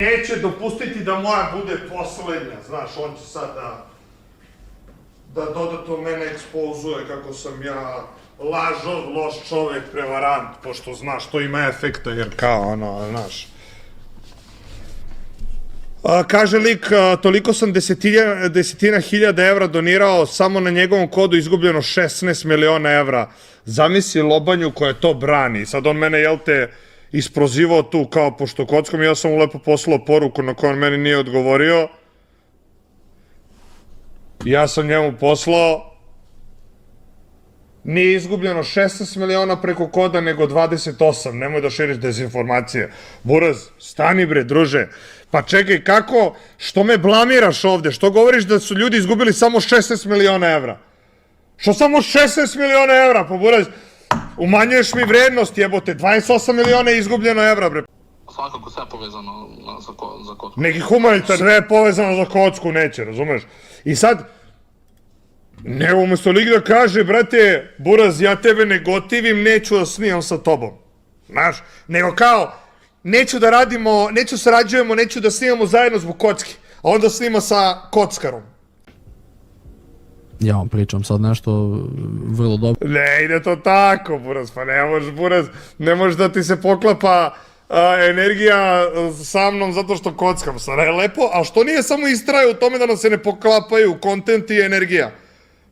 Neće dopustiti da moja bude poslednja, znaš, on će sad da dodatno mene ekspozuje kako sam ja lažov, loš čovek, prevarant, pošto znaš, to ima efekta, jer kao ono, znaš. Kaže lik, toliko sam desetina hiljada evra donirao, samo na njegovom kodu izgubljeno 16 miliona evra. Zamisli lobanju koja to brani. Sad on mene, jel te, isprozivao tu kao pošto kockom, ja sam mu lepo poslao poruku na koju on meni nije odgovorio. Ja sam njemu poslao, nije izgubljeno 16 miliona preko koda, nego 28, nemoj da širiš dezinformacije. Buraz, stani bre, druže. Pa čekaj, kako, što me blamiraš ovde, što govoriš da su ljudi izgubili samo 16 miliona evra? Što samo 16 miliona evra, pa Buraz, umanjuješ mi vrednost, jebote, 28 miliona je izgubljeno evra, bre. Svakako sve povezano za kocku. Neki humanitar, sve povezano za kocku, neće, razumeš? I sad, ne umesto lik da kaže, brate, Buraz, ja tebe ne gotivim, neću da snimam sa tobom. Znaš, nego kao, neću da radimo, neću sarađujemo, neću da snimamo zajedno zbog kocki, a onda snima sa kockarom. Ja vam pričam sad nešto vrlo dobro. Ne ide to tako, Buraz, pa ne možeš, Buraz, ne može da ti se poklapa energija sa mnom zato što kockam. Sada je lepo, a što nije samo istrajao u tome da nam se ne poklapaju kontent i energija?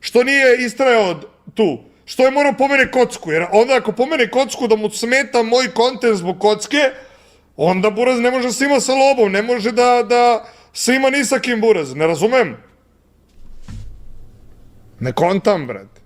Što nije istrajao tu? Što je morao pomene kocku? Jer onda ako pomene kocku da mu smeta moj kontent zbog kocke, onda Buraz ne može svima sa lobom, ne može da svima ni sa kim, Buraz, ne razumem? Ne kontam, brate.